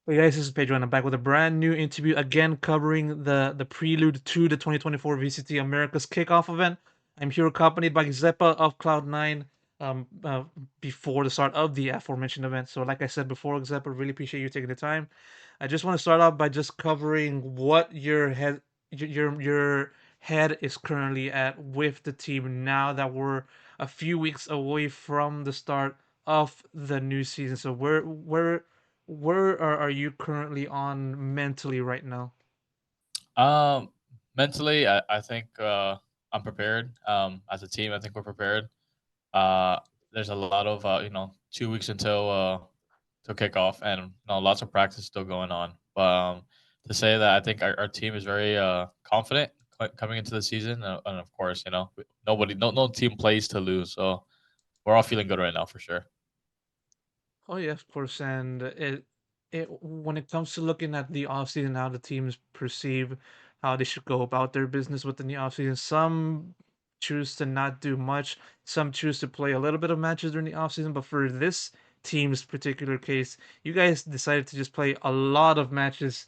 Hey guys, this is Pedro, and I'm back with a brand new interview again covering the prelude to the 2024 VCT Americas kickoff event. I'm here accompanied by Xeppaa of Cloud9 um, uh, before the start of the aforementioned event. So, like I said before, Xeppaa, really appreciate you taking the time. I just want to start off by just covering what your head is currently at with the team now that we're a few weeks away from the start of the new season. So, where are you currently on mentally right now? Um, Mentally, I think I'm prepared. As a team, I think we're prepared. Uh, there's a lot of 2 weeks until to kick off, and lots of practice still going on. But to say that I think our team is very confident coming into the season, and of course, no team plays to lose, so we're all feeling good right now for sure. Oh yeah, of course. And it when it comes to looking at the offseason, how the teams perceive how they should go about their business within the offseason, some choose to not do much, some choose to play a little bit of matches during the offseason. But for this team's particular case, you guys decided to just play a lot of matches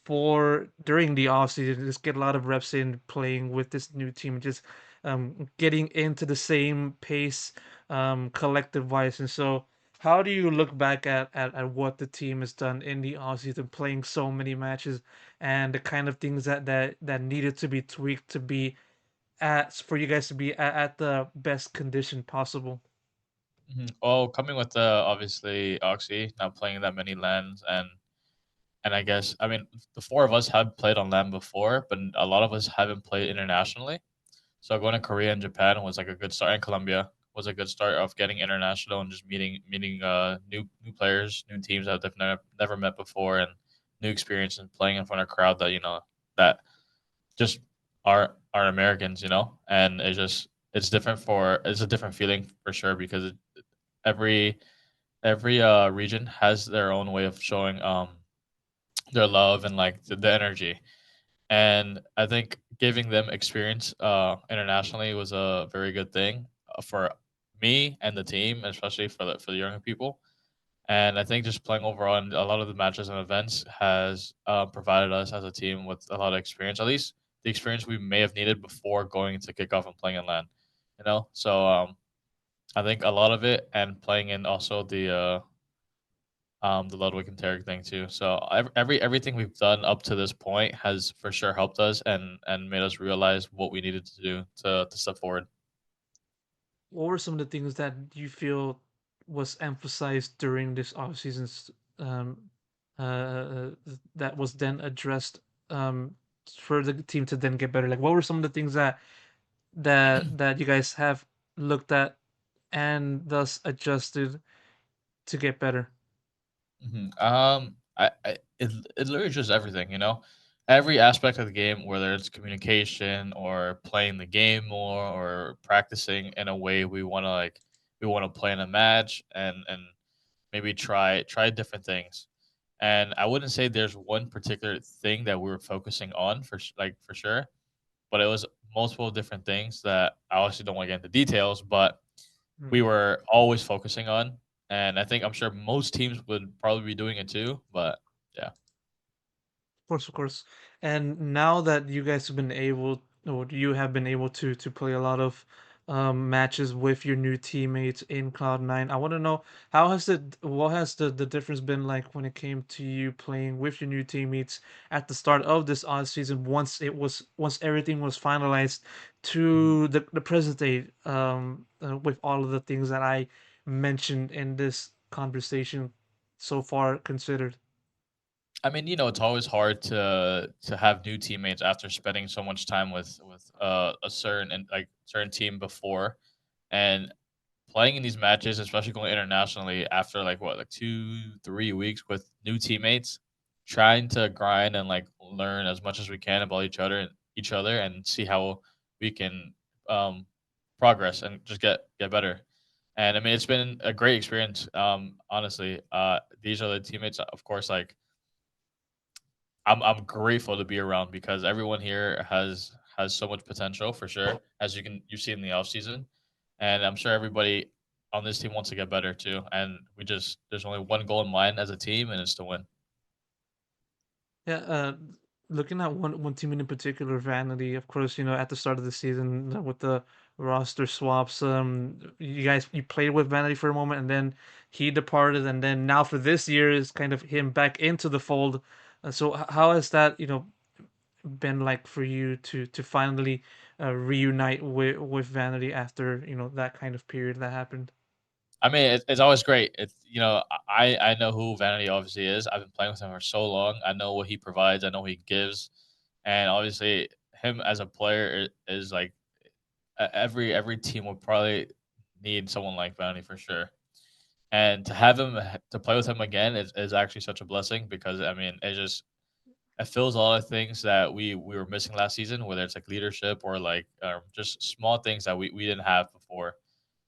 for during the offseason, just get a lot of reps in playing with this new team, just getting into the same pace collective wise. And so how do you look back at what the team has done in the offseason, playing so many matches and the kind of things that needed to be tweaked to be at for you guys to be at the best condition possible? Well, coming with the obviously Oxy not playing that many lands and I guess I mean the four of us have played on land before, but a lot of us haven't played internationally. So going to Korea and Japan was like a good start, and Colombia was a good start of getting international and just meeting new players, new teams that they've never met before, and new experience and playing in front of a crowd that that just are Americans, and it's a different feeling for sure because every every region has their own way of showing their love and like the energy. And I think giving them experience internationally was a very good thing for me and the team, especially for the younger people. And I think just playing overall in a lot of the matches and events has provided us as a team with a lot of experience, at least the experience we may have needed before going into kickoff and playing in LAN. So I think a lot of it, and playing in also the Ludwig and Tarek thing too. So everything we've done up to this point has for sure helped us and made us realize what we needed to do to step forward. What were some of the things that you feel was emphasized during this off seasons that was then addressed for the team to then get better? Like, what were some of the things that you guys have looked at and thus adjusted to get better? It literally just everything, every aspect of the game, whether it's communication or playing the game more or practicing in a way we want to play in a match and maybe try different things. And I wouldn't say there's one particular thing that we were focusing on for sure, but it was multiple different things that I obviously don't want to get into details, but we were always focusing on. And I think I'm sure most teams would probably be doing it too. But yeah. Of course, of course. And now that you guys have been able, or you have been able to play a lot of matches with your new teammates in Cloud9, I want to know what has the difference been like when it came to you playing with your new teammates at the start of this odd season once everything was finalized Mhm. to the present day with all of the things that I mentioned in this conversation so far considered. I mean, it's always hard to have new teammates after spending so much time with a certain team before, and playing in these matches, especially going internationally after like 2 3 weeks with new teammates, trying to grind and like learn as much as we can about each other and see how we can um progress and just get better. And I mean, it's been a great experience. Honestly, these are the teammates, of course. Like, I'm grateful to be around because everyone here has so much potential for sure, as you see in the off season, and I'm sure everybody on this team wants to get better too. And there's only one goal in mind as a team, and it's to win. Yeah, looking at one team in particular, Vanity. Of course, at the start of the season with the roster swaps, you played with Vanity for a moment, and then he departed, and then now for this year is kind of him back into the fold. So how has that been like for you to finally reunite with Vanity after that kind of period that happened? I mean, it's always great. It's I know who Vanity obviously is. I've been playing with him for so long. I know what he provides. I know what he gives, and obviously him as a player is like every team would probably need someone like Vanity for sure. And to have him to play with him again is actually such a blessing because I mean it fills a lot of things that we were missing last season, whether it's like leadership or like just small things that we didn't have before.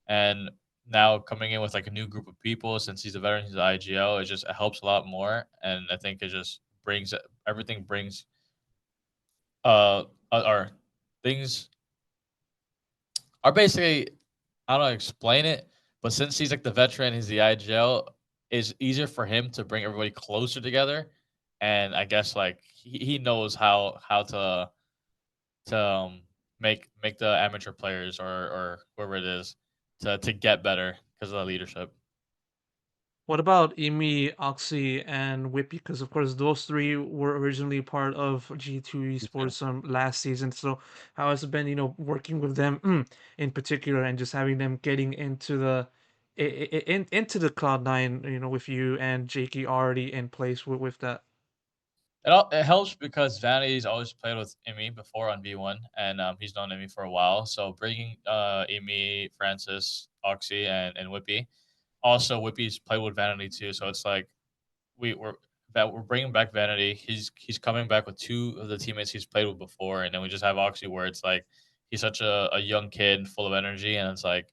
And now coming in with like a new group of people, since he's a veteran, he's an IGL, it helps a lot more. And I think it just brings everything brings or things are basically I don't know how to explain it, but since he's like the veteran, he's the IGL, it's easier for him to bring everybody closer together. And I guess like he knows how to make the amateur players or whoever it is to get better because of the leadership. What about Imi, Oxy, and Whippy? Because of course those three were originally part of G2 Me too. Esports last season. So how has it been, working with them in particular, and just having them getting into the into the Cloud9, with you and Jakey already in place with that. It helps because Vanity's always played with Imi before on V1, and he's known Imi for a while. So bringing Imi, Francis, Oxy, and Whippy. Also, Whippy's played with Vanity too, so it's like we're that we're bringing back Vanity. He's coming back with two of the teammates he's played with before, and then we just have Oxy, where it's like he's such a young kid full of energy, and it's like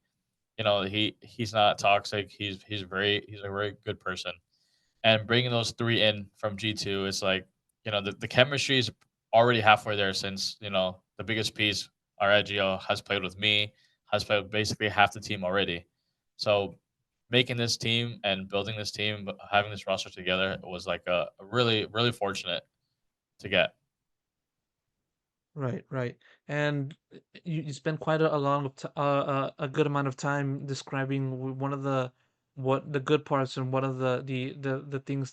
he's not toxic. He's a very good person, and bringing those three in from G2 is like the chemistry is already halfway there since the biggest piece our IGL has played with me, has played with basically half the team already. So making this team and building this team, having this roster together was like a really fortunate to get. Right, right. And you spend quite a good amount of time describing one of the what the good parts and one of the things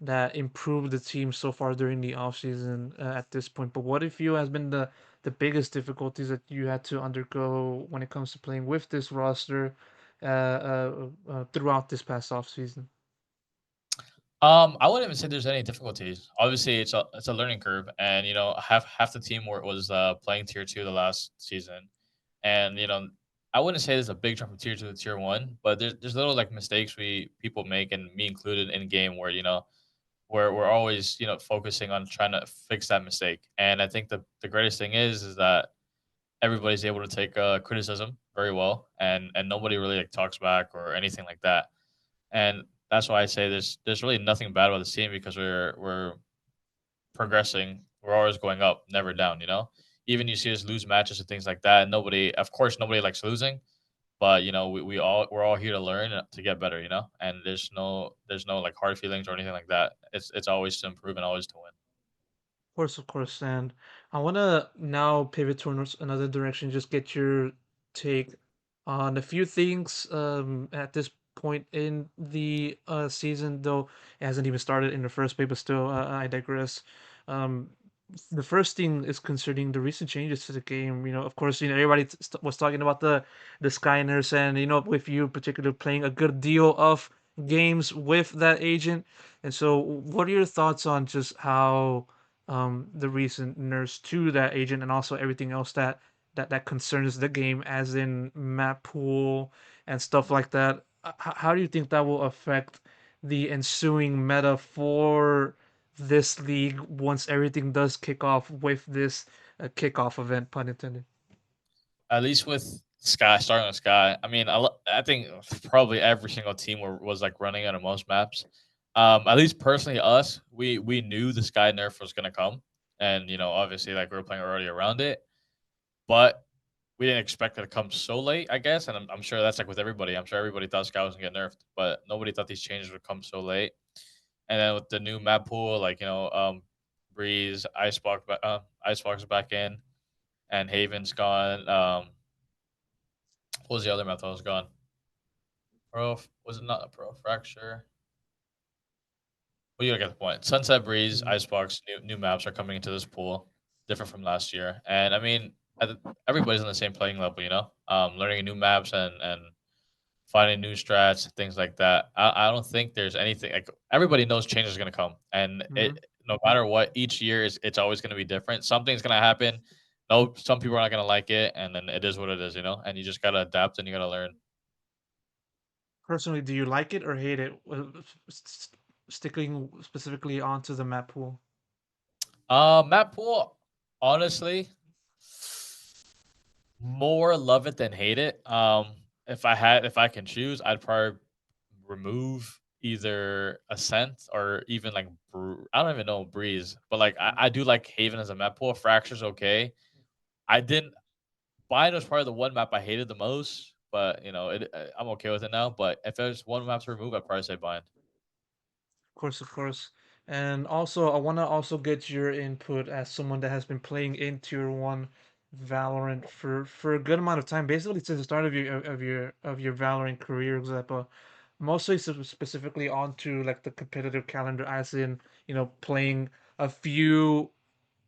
that improved the team so far during the off season at this point. But what if you has been the biggest difficulties that you had to undergo when it comes to playing with this roster throughout this past off season? I wouldn't even say there's any difficulties. Obviously, it's a learning curve, and half the team was playing tier two the last season, and I wouldn't say there's a big jump from tier two to tier one, but there's little like mistakes we people make, and me included in game where we're always focusing on trying to fix that mistake. And I think the greatest thing is that everybody's able to take criticism very well, and nobody really like talks back or anything like that. And that's why I say there's really nothing bad about the team because we're progressing. We're always going up, never down. Even you see us lose matches and things like that. Of course, nobody likes losing, but we're all here to learn to get better. And there's no like hard feelings or anything like that. It's always to improve and always to win. Of course, and I want to now pivot towards another direction. Just get your take on a few things at this point in the season, though it hasn't even started in the first place. But still, I digress. Um, the first thing is concerning the recent changes to the game. Of course, everybody was talking about the Skyners, and with you particularly playing a good deal of games with that agent. And so, what are your thoughts on just how? The recent nerfs to that agent and also everything else that concerns the game, as in map pool and stuff like that. How do you think that will affect the ensuing meta for this league once everything does kick off with this kickoff event, pun intended? At least with Sky, starting with Sky. I mean, I think probably every single team was like running out of most maps. At least personally, us, we knew the Sky nerf was gonna come, and obviously, like we were playing already around it, but we didn't expect it to come so late. I guess, and I'm sure that's like with everybody. I'm sure everybody thought Sky was gonna get nerfed, but nobody thought these changes would come so late. And then with the new map pool, like Breeze, Icebox back in, and Haven's gone. What was the other map that was gone? Was it not a Pro Fracture? Well, you get the point. Sunset Breeze, Mhm. Icebox, new maps are coming into this pool, different from last year. And I mean, everybody's on the same playing level, you know. Learning new maps and finding new strats, things like that. I don't think there's anything like everybody knows change is gonna come, and Mhm. it no matter what, each year is it's always gonna be different. Something's gonna happen. No, some people are not gonna like it, and then it is what it is, you know. And you just gotta adapt and you gotta learn. Personally, do you like it or hate it? Sticking specifically onto the map pool. Map pool, honestly, more love it than hate it. If I can choose, I'd probably remove either Ascent or even like I don't even know Breeze, but like I do like Haven as a map pool. Fracture's okay. I didn't Bind was probably the one map I hated the most, but you know I'm okay with it now. But if there's one map to remove, I'd probably say Bind. Of course, of course. And also, I want to also get your input as someone that has been playing in Tier 1 Valorant for a good amount of time, basically since the start of your Valorant career, Xeppaa. Mostly specifically onto like the competitive calendar, as in, playing a few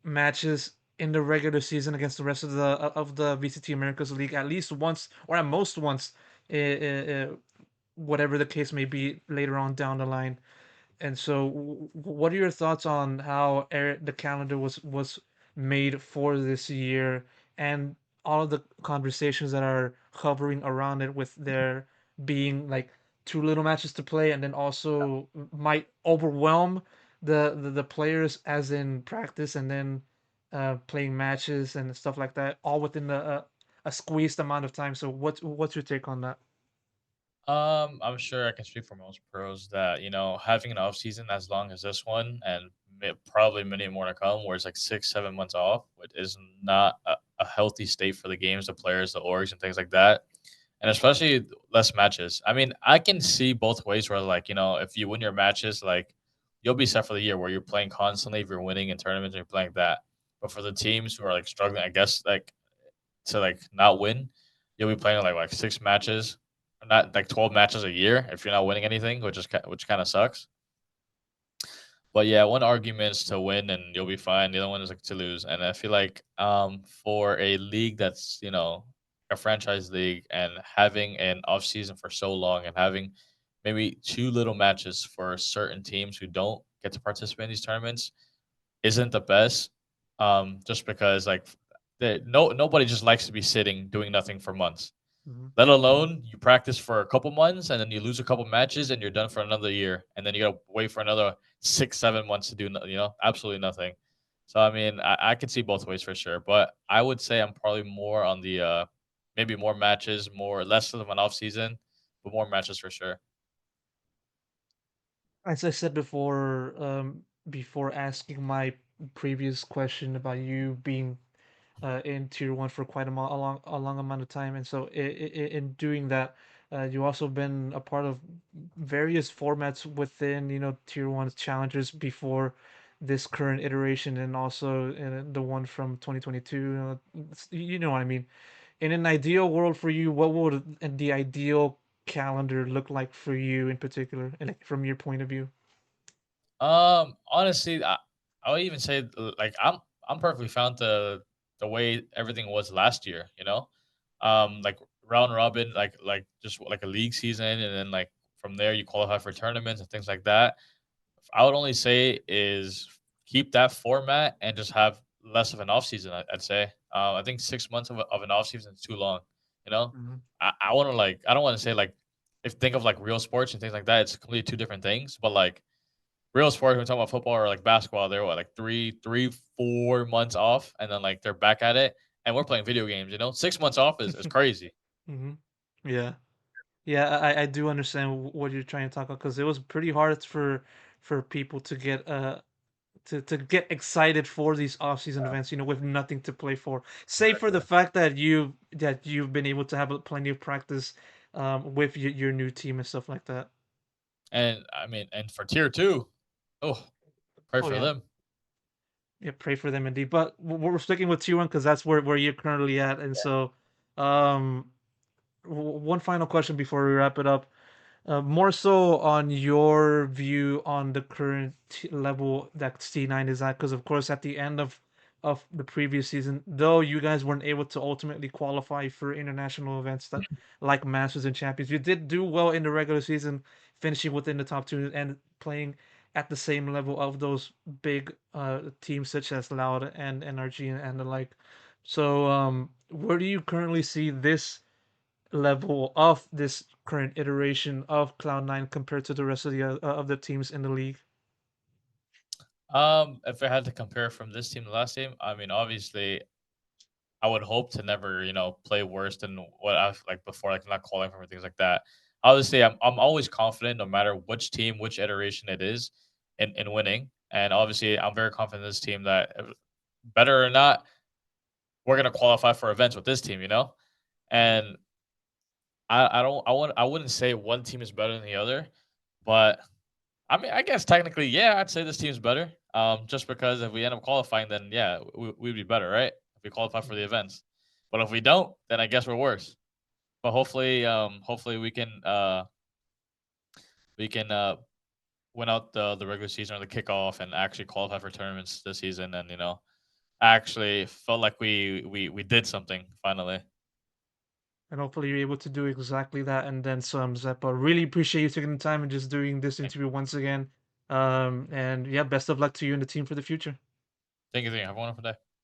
matches in the regular season against the rest of the VCT Americas League at least once, or at most once, whatever the case may be later on down the line. And so, what are your thoughts on how the calendar was made for this year, and all of the conversations that are hovering around it, with there being like too little matches to play, and then also might overwhelm the players, as in practice and then playing matches and stuff like that, all within a squeezed amount of time. So, what's your take on that? I'm sure I can speak for most pros that you know having an off season as long as this one and probably many more to come, where it's like 6, 7 months off, which is not a healthy state for the games, the players, the orgs, and things like that. And especially less matches. I mean, I can see both ways where like, you know, if you win your matches, like you'll be set for the year where you're playing constantly if you're winning in tournaments and you're playing that. But for the teams who are like struggling, I guess like to like not win, you'll be playing like 6 matches, not like 12 matches a year if you're not winning anything, which kind of sucks. But yeah, one argument is to win and you'll be fine. The other one is like to lose. And I feel like for a league that's, you know, a franchise league and having an off season for so long and having maybe too little matches for certain teams who don't get to participate in these tournaments isn't the best. Just because like nobody just likes to be sitting doing nothing for months. Hmm. Let alone you practice for a couple months and then you lose a couple matches and you're done for another year, and then you gotta wait for another 6, 7 months to do you know absolutely nothing. So I mean, I can see both ways for sure, but I would say I'm probably more on the maybe more matches, more less of an off season, but more matches for sure. As I said before, before asking my previous question about you being in Tier 1 for quite a long amount of time, and so in doing that, you also been a part of various formats within, Tier 1 challengers before this current iteration, and also the one from 2022. You know what I mean. In an ideal world for you, what would the ideal calendar look like for you in particular, and like, from your point of view? Honestly, I would even say like I'm perfectly fine the way everything was last year. You know, like round robin, like just like a league season, and then like from there you qualify for tournaments and things like that. I would only say is keep that format and just have less of an off season. I'd say. I think 6 months of an off season is too long. You know, Mhm. I want to like I don't want to say like if think of like real sports and things like that. It's completely two different things. But like real sports, when we talk about football or like basketball, they're what like 4 months off, and then like they're back at it. And we're playing video games. You know, 6 months off is crazy. Mhm. Yeah. Yeah, I do understand what you're trying to talk about, because it was pretty hard for people to get excited for these off-season events, with nothing to play for. Save for the Exactly. fact that you've been able to have plenty of practice with your new team and stuff like that. And I mean, and for tier two, oh, pray Oh for yeah. them. Yeah, pray for them indeed. But we're sticking with T1 because that's where you're currently at, and so um, one final question before we wrap it up. More so on your view on the current level that C9 is at, because of course at the end of the previous season, though you guys weren't able to ultimately qualify for international events that like Masters and Champions, you did do well in the regular season, finishing within the top two and playing at the same level of those big teams such as Loud and NRG and the like. So, where do you currently see this level of this current iteration of Cloud9 compared to the rest of the teams in the league? If I had to compare from this team to last team, I mean, obviously, I would hope to never, play worse than what I've like before, like not calling for things like that. Obviously, I'm always confident, no matter which team, which iteration it is, in winning. And obviously, I'm very confident in this team that better or not, we're gonna qualify for events with this team, And I wouldn't say one team is better than the other, but I mean, I guess technically, yeah, I'd say this team's better. Just because if we end up qualifying, then yeah, we'd be better, right? If we qualify for the events, but if we don't, then I guess we're worse. But hopefully, hopefully we can win out the regular season or the kickoff and actually qualify for tournaments this season, and actually felt like we did something finally. And hopefully you're able to do exactly that and then some, Zeppa. Really appreciate you taking the time and just doing this Thank interview once again. And yeah, best of luck to you and the team for the future. thank you. Have a wonderful day.